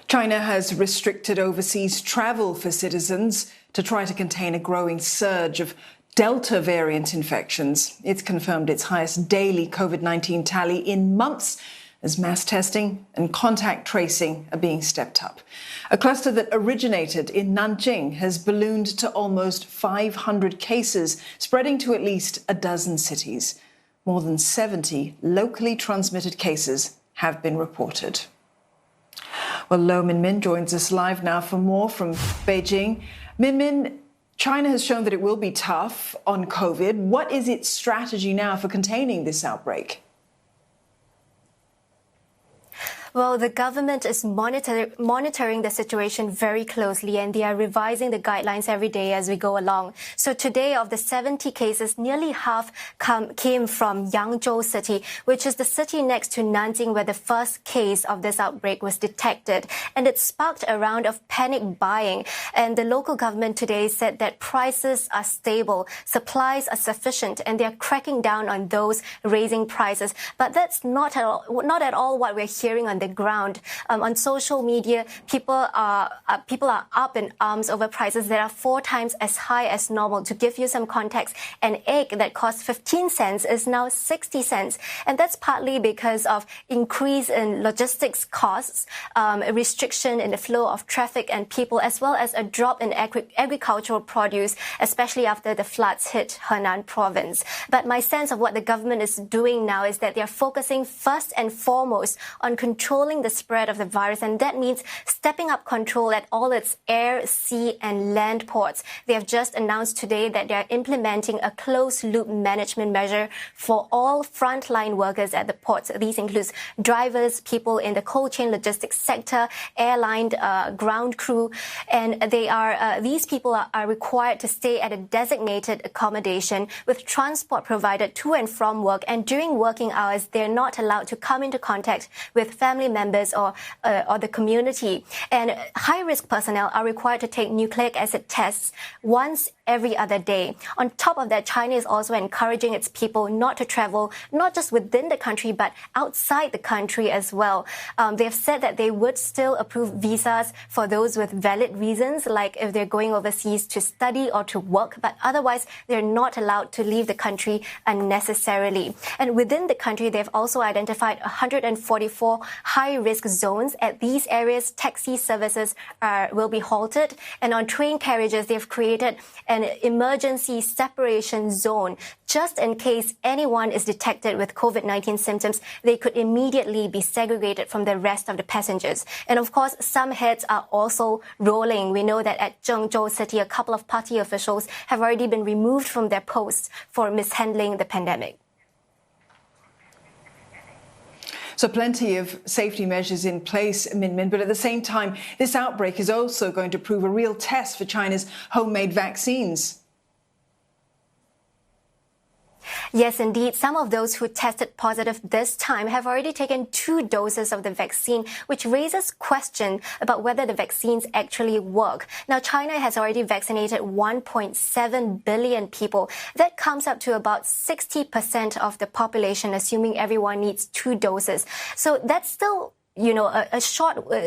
China has restricted overseas travel for citizens to try to contain a growing surge of Delta variant infections. It's confirmed its highest daily COVID-19 tally in months as mass testing and contact tracing are being stepped up. A cluster that originated in Nanjing has ballooned to almost 500 cases, spreading to at least a dozen cities. More than 70 locally transmitted cases have been reported. Well, Lo Minmin joins us live now for more from Beijing. Minmin, China has shown that it will be tough on COVID. What is its strategy now for containing this outbreak? Well, the government is monitoring the situation very closely, and they are revising the guidelines every day as we go along. So today, of the 70 cases, nearly half came from Yangzhou city, which is the city next to Nanjing where the first case of this outbreak was detected. And it sparked a round of panic buying. And the local government today said that prices are stable, supplies are sufficient, and they are cracking down on those raising prices. But that's not at all what we're hearing on the ground. On social media, people are up in arms over prices that are 4 times as high as normal. To give you some context, an egg that costs 15 cents is now 60 cents. And that's partly because of increase in logistics costs, a restriction in the flow of traffic and people, as well as a drop in agricultural produce, especially after the floods hit Henan province. But my sense of what the government is doing now is that they are focusing first and foremost on controlling the spread of the virus, and that means stepping up control at all its air, sea and land ports. They have just announced today that they are implementing a closed-loop management measure for all frontline workers at the ports. These include drivers, people in the cold chain logistics sector, airline ground crew, and these people are required to stay at a designated accommodation with transport provided to and from work, and during working hours they're not allowed to come into contact with family members or the community. And high-risk personnel are required to take nucleic acid tests once every other day. On top of that, China is also encouraging its people not to travel, not just within the country, but outside the country as well. They have said that they would still approve visas for those with valid reasons, like if they're going overseas to study or to work, but otherwise they're not allowed to leave the country unnecessarily. And within the country, they've also identified 144 high-risk zones. At these areas, taxi services will be halted. And on train carriages, they've created an emergency separation zone. Just in case anyone is detected with COVID-19 symptoms, they could immediately be segregated from the rest of the passengers. And of course, some heads are also rolling. We know that at Zhengzhou city, a couple of party officials have already been removed from their posts for mishandling the pandemic. So plenty of safety measures in place, Minmin, but at the same time, this outbreak is also going to prove a real test for China's homemade vaccines. Yes, indeed. Some of those who tested positive this time have already taken 2 doses of the vaccine, which raises question about whether the vaccines actually work. Now, China has already vaccinated 1.7 billion people. That comes up to about 60% of the population, assuming everyone needs 2 doses. So that's still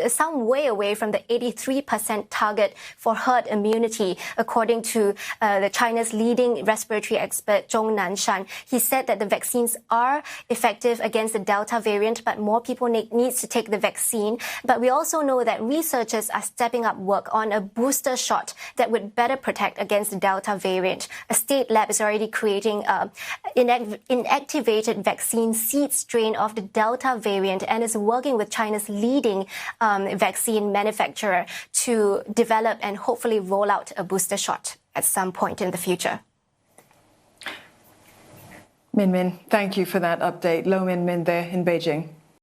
some way away from the 83% target for herd immunity, according to the China's leading respiratory expert, Zhong Nanshan. He said that the vaccines are effective against the Delta variant, but more people need to take the vaccine. But we also know that researchers are stepping up work on a booster shot that would better protect against the Delta variant. A state lab is already creating an inactivated vaccine seed strain of the Delta variant and is working with China's leading vaccine manufacturer to develop and hopefully roll out a booster shot at some point in the future. Minmin, thank you for that update. Lo Minmin there in Beijing.